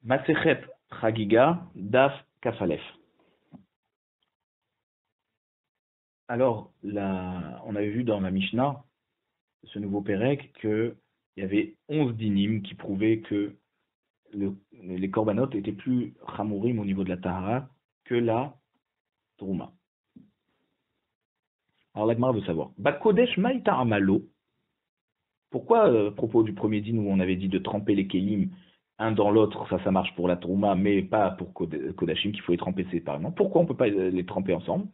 Masechet Chagiga, Daf Kafalef. Alors, on avait vu dans la Mishnah, ce nouveau Pérec, qu'il y avait 11 dynimes qui prouvaient que les korbanot étaient plus chamourim au niveau de la tahara que la trouma. Alors, l'Agmara veut savoir. Bakodesh maïta amalo. Pourquoi, à propos du premier dîne où on avait dit de tremper les kelim un dans l'autre, ça marche pour la trouma, mais pas pour kodashim, qu'il faut les tremper séparément. Pourquoi on ne peut pas les tremper ensemble?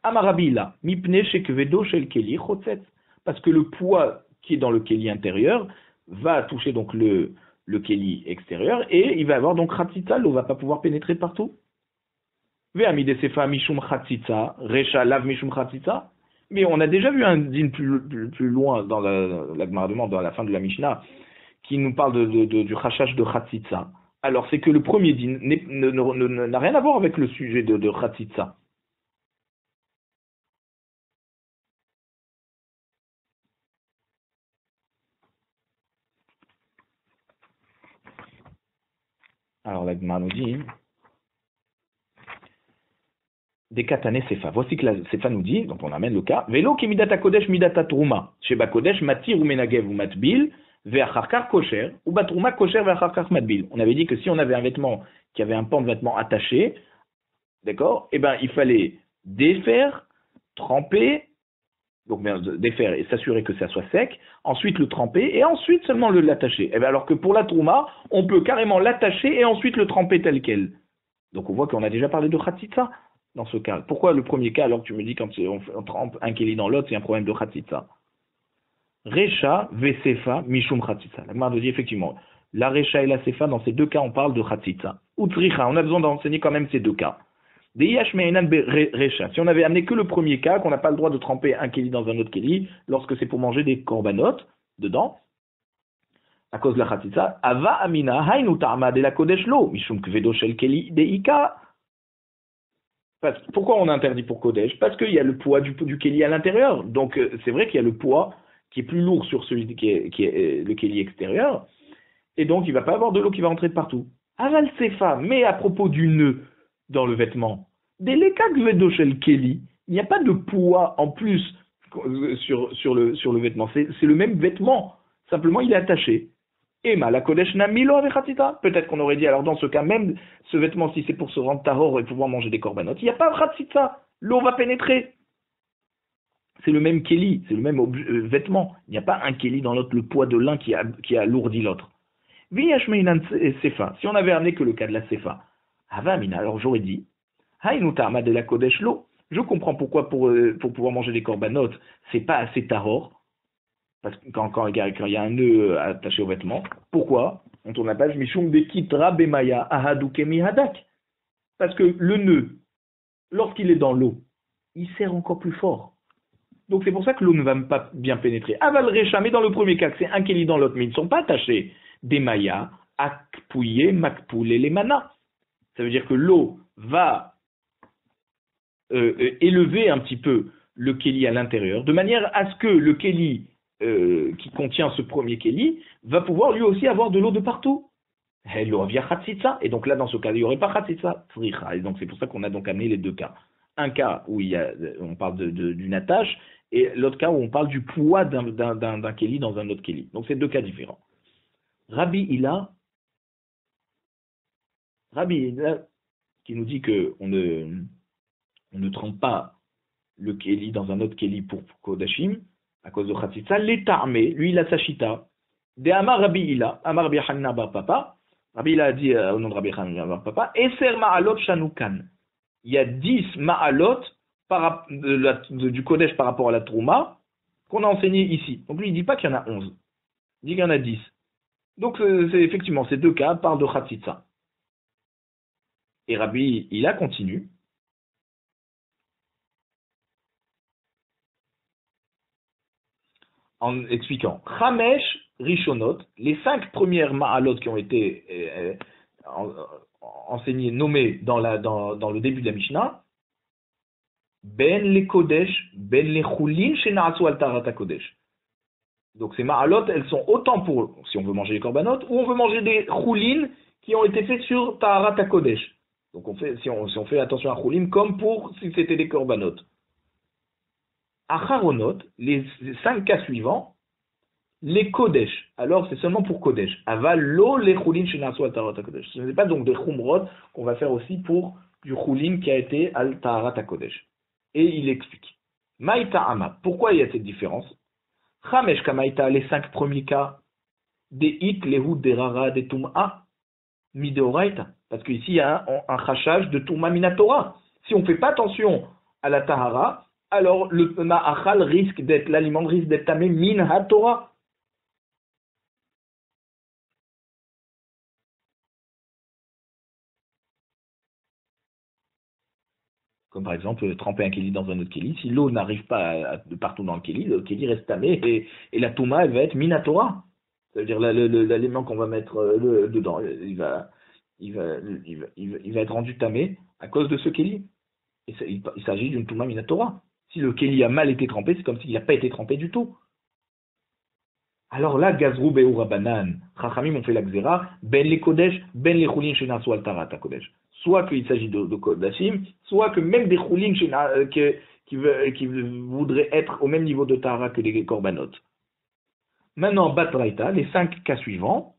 Amarabila, mipne shekvedo shel keli chotzet. Parce que le poids qui est dans le keli intérieur va toucher donc le keli extérieur et il va avoir donc chatzitza, l'eau va pas pouvoir pénétrer partout. Ve'amide sefa mishum chatzitza, recha lav mishum chatzitza. Mais on a déjà vu un dîne plus loin dans la Gemara demande, dans la fin de la Mishnah, qui nous parle du chachash de chatzitza. Alors c'est que le premier dîne n'a rien à voir avec le sujet de chatzitza. Alors la Gemara nous dit des katane sefa. Voici que la sefa nous dit, donc on amène le cas, velo ki midata kodesh midata truma, sheba kodesh matir ou menagev ou matbil, ve'acharkar kosher, ou batruma kosher ve'acharkar matbil. On avait dit que si on avait un vêtement qui avait un pan de vêtement attaché, d'accord, eh ben il fallait défaire, tremper, donc défaire et s'assurer que ça soit sec, ensuite le tremper et ensuite seulement l'attacher. Eh ben alors que pour la trouma, on peut carrément l'attacher et ensuite le tremper tel quel. Donc on voit qu'on a déjà parlé de chatzitza dans ce cas. Pourquoi le premier cas, alors que tu me dis quand on trempe un keli dans l'autre, c'est un problème de chatzitza? Recha, vesefa, mishum chatzitza. La Gemara nous dit effectivement, la recha et la sefa, dans ces deux cas, on parle de chatzitza. Utricha, on a besoin d'enseigner quand même ces deux cas. Si on avait amené que le premier cas, qu'on n'a pas le droit de tremper un keli dans un autre keli, lorsque c'est pour manger des korbanot dedans, à cause de la chatzitza, ava amina hainu ta'ama de la kodesh lo, mishum kvedo shel keli deika. Pourquoi on interdit pour kodesh? Parce qu'il y a le poids du keli à l'intérieur. Donc c'est vrai qu'il y a le poids qui est plus lourd sur celui qui est le keli extérieur, et donc il ne va pas avoir de l'eau qui va entrer de partout. Aval sefa, mais à propos du nœud dans le vêtement, deleka kvedo shel keli, il n'y a pas de poids en plus sur le vêtement. C'est le même vêtement, simplement il est attaché. Ema, la kodesh namilo avec chatzitza. Peut-être qu'on aurait dit, alors dans ce cas, même ce vêtement, si c'est pour se rendre tahor et pouvoir manger des korbanot, il n'y a pas de chatzitza. L'eau va pénétrer. C'est le même keli, c'est le même vêtement. Il n'y a pas un keli dans l'autre, le poids de l'un qui alourdit l'autre. Viyashmeinan sefa. Si on avait amené que le cas de la sefa, avamina, alors j'aurais dit, hainu ta'ama de la kodesh lo. Je comprends pourquoi pour pouvoir manger des korbanot, c'est pas assez tahor. Parce que quand il y a un nœud attaché au vêtement, pourquoi? On tourne la page, Mishum de Kitra Bemaya Ahadukemi Hadak. Parce que le nœud, lorsqu'il est dans l'eau, il serre encore plus fort. Donc c'est pour ça que l'eau ne va pas bien pénétrer. Aval Recha, mais dans le premier cas, c'est un keli dans l'autre, mais ils ne sont pas attachés. Des Maya, Akpouye, Makpoule, les Mana. Ça veut dire que l'eau va élever un petit peu le keli à l'intérieur, de manière à ce que le keli qui contient ce premier keli, va pouvoir lui aussi avoir de l'eau de partout. Et donc là, dans ce cas, il n'y aurait pas chatzitza, et donc c'est pour ça qu'on a donc amené les deux cas. Un cas où on parle d'une attache, et l'autre cas où on parle du poids d'un keli dans un autre keli. Donc c'est deux cas différents. Rabbi Ila, qui nous dit qu'on ne trempe pas le keli dans un autre keli pour kodashim, à cause de chatzitza, l'état armé, lui il a sa chita. De Amar Rabbi Ila, Amar Rabbi Hanina bar Papa, Rabbi Ila a dit au nom de Rabbi Hanina bar Papa, Eser ma'alot shanukan. Il y a 10 ma'alot du Kodesh par rapport à la Trouma qu'on a enseigné ici. Donc lui il ne dit pas qu'il y en a 11, il dit qu'il y en a 10. Donc effectivement, ces deux cas parlent de chatzitza. Et Rabbi Ila continue. En expliquant, Chamesh Rishonot, les 5 premières ma'alot qui ont été enseignées, nommées dans le début de la Mishnah, Ben le Kodesh, Ben le Chulin, Shena'atsu al Tarat Kodesh. Donc ces ma'alot, elles sont autant pour, si on veut manger des korbanot, ou on veut manger des Chulin qui ont été faits sur Taharat HaKodesh. Donc si on fait attention à Choulim, comme pour si c'était des korbanot. Acharonot, les 5 cas suivants, les Kodesh. Alors c'est seulement pour Kodesh. Aval lo les Choulim shenasu al Taharat HaKodesh. Ce n'est pas donc des Chumrot qu'on va faire aussi pour du Choulim qui a été al Taharat HaKodesh. Et il explique. Maïta Ama. Pourquoi il y a cette différence? Chamesh Kamaïta, les 5 premiers cas, des Hit, les Houd, des Rara, des Tum'a, Mideoraita. Parce qu'ici, il y a un chachage de Tum'a Minatora. Si on ne fait pas attention à la Tahara, alors le Ma'achal risque d'être, l'aliment risque d'être tamé Min HaTorah. Comme par exemple, tremper un kéli dans un autre kéli. Si l'eau n'arrive pas de partout dans le kéli reste tamé et la Touma, elle va être Min HaTorah. Ça veut dire l'aliment qu'on va mettre dedans, il va être rendu tamé à cause de ce kéli. Et il s'agit d'une Touma Minatora. Si le kéli a mal été trempé, c'est comme s'il n'a pas été trempé du tout. Alors là, Gazrou Be'u Rabanan, Chachamim ont fait la Gzera, Ben les Kodesh, Ben les Choulin Shenasu al Taharat HaKodesh. Soit qu'il s'agit de Kodashim, soit que même des Choulin qui voudraient être au même niveau de Tahara que les Korbanot. Maintenant, Batraïta, les 5 cas suivants,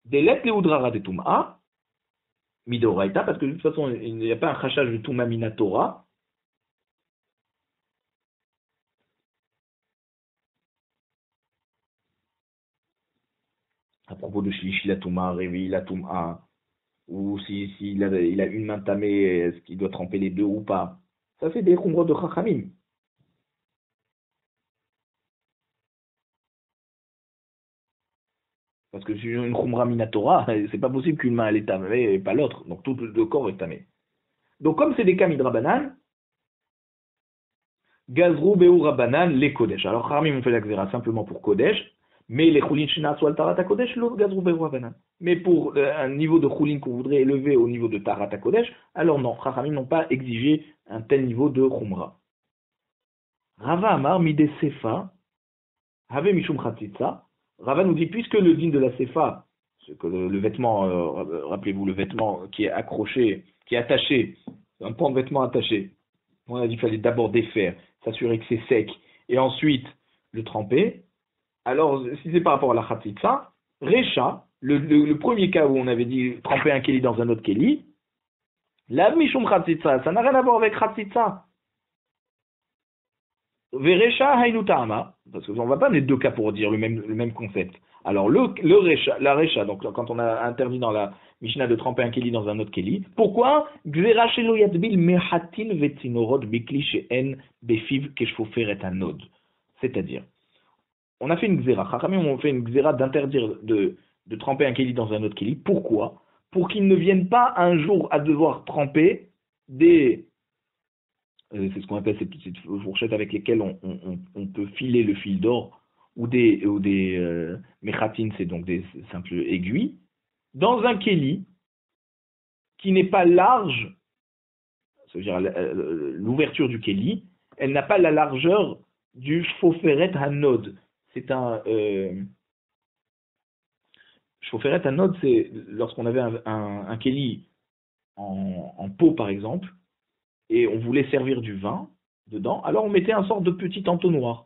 des lettres les Udrara de Tum'a, Midoraïta, parce que de toute façon, il n'y a pas un chachage de Tum'a Minatora. À propos de Shlishi la Tum'a, Révi la Tum'a, ou s'il a une main tamée, est-ce qu'il doit tremper les deux ou pas? Ça fait des khumrot de Chachamim. Parce que sur une khumra minatora, c'est pas possible qu'une main elle est tamée et pas l'autre. Donc tout le corps est tamé. Donc comme c'est des cas midrabanan, Gazrou Be'u Rabanan, les Kodesh. Alors Chachamim ont fait la Xéra simplement pour Kodesh, mais les Choulin Shenasu al Taharat HaKodesh, l'autre Gazrou Be'u Rabanan. Mais pour un niveau de Choulin qu'on voudrait élever au niveau de Taharat HaKodesh, alors non, Chachamim n'ont pas exigé un tel niveau de khumra. Rava Amar Mide Sefa, Have Mishum Chatzitza. Rava nous dit, puisque le din de la Sefa, c'est que le vêtement, rappelez-vous, le vêtement qui est accroché, qui est attaché, un pan de vêtement attaché, on a dit qu'il fallait d'abord défaire, s'assurer que c'est sec, et ensuite le tremper. Alors, si c'est par rapport à la Chatzitza, Recha, le premier cas où on avait dit tremper un Kéli dans un autre Kéli, la Mishum Chatzitza, ça n'a rien à voir avec Chatzitza. Verecha Hainutama, parce qu'on ne va pas mettre 2 cas pour dire le même concept. Alors la Recha, donc quand on a interdit dans la Mishnah de tremper un Kéli dans un autre Kéli, pourquoi Gzera shelo yatbil mehatin vetzinorot bikli she'en befiv keshfofer et anod. C'est-à-dire, on a fait une Gzera, Chachamim ont fait une Gzera d'interdire de tremper un Kéli dans un autre Kéli. Pourquoi? Pour qu'ils ne viennent pas un jour à devoir tremper des... c'est ce qu'on appelle ces petites fourchettes avec lesquelles on peut filer le fil d'or, ou des méchatines, c'est donc des simples aiguilles, dans un kéli qui n'est pas large, c'est-à-dire l'ouverture du kéli, elle n'a pas la largeur du shfoferet hanod. C'est un shfoferet hanod, c'est lorsqu'on avait un kéli en pot par exemple, et on voulait servir du vin dedans, alors on mettait un sort de petit entonnoir.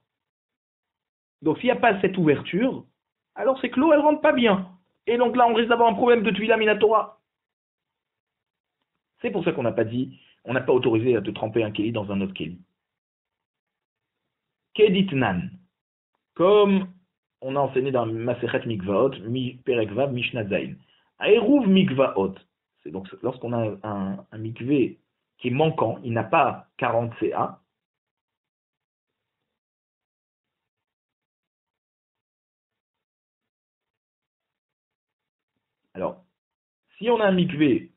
Donc s'il n'y a pas cette ouverture, alors c'est que l'eau elle rentre pas bien. Et donc là on risque d'avoir un problème de tuila minatora. C'est pour ça qu'on n'a pas dit, on n'a pas autorisé à te tremper un kéli dans un autre kéli. Keditnan, comme on a enseigné dans Masechet Mikvaot, Perek Vav, Mishnah Zayin. Aeruv Mikvaot, c'est donc lorsqu'on a un mikvé qui est manquant, il n'a pas 40 CA. Alors, si on a un mikvé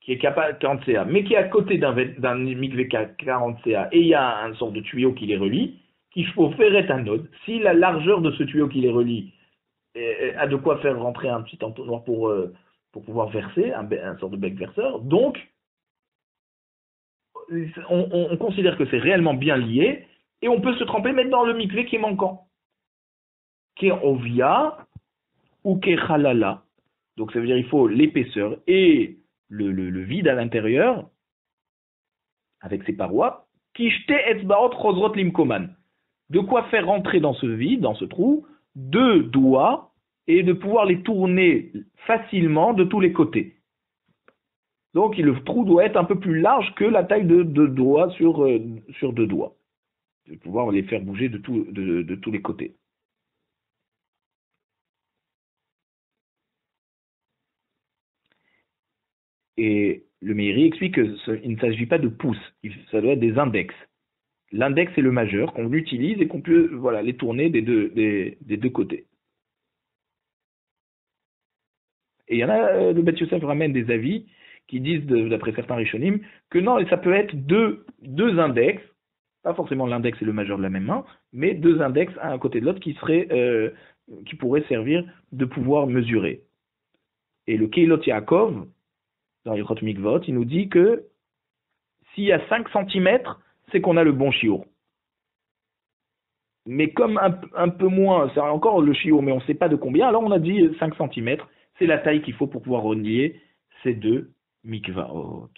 qui est capable de 40 CA, mais qui est à côté d'un mikvé qui a 40 CA, et il y a un sort de tuyau qui les relie, qu'il faut faire un node, si la largeur de ce tuyau qui les relie a de quoi faire rentrer un petit entonnoir pour pouvoir verser, un sort de bec verseur, donc on considère que c'est réellement bien lié, et on peut se tremper même dans le mikvé qui est manquant. Qui est ovia ou qui est halala. Donc ça veut dire il faut l'épaisseur et le vide à l'intérieur, avec ses parois, kishte etzbaot chosrot limkoman. De quoi faire rentrer dans ce vide, dans ce trou, 2 doigts et de pouvoir les tourner facilement de tous les côtés. Donc le trou doit être un peu plus large que la taille de 2 doigts sur 2 doigts. De pouvoir les faire bouger de tous les côtés. Et le Meiri explique qu'il ne s'agit pas de pouces, ça doit être des index. L'index est le majeur qu'on utilise et qu'on peut les tourner des deux côtés. Et il y en a, le Beth Yosef ramène des avis qui disent, d'après certains Rishonim, que non, ça peut être deux index, pas forcément l'index et le majeur de la même main, mais 2 index à un côté de l'autre qui pourraient servir de pouvoir mesurer. Et le Keilot Yaakov, dans Ilchot Mikvot, il nous dit que s'il y a 5 cm, c'est qu'on a le bon shiur. Mais comme un peu moins, c'est encore le shiur, mais on ne sait pas de combien, alors on a dit 5 cm, c'est la taille qu'il faut pour pouvoir relier ces 2 mikvaot.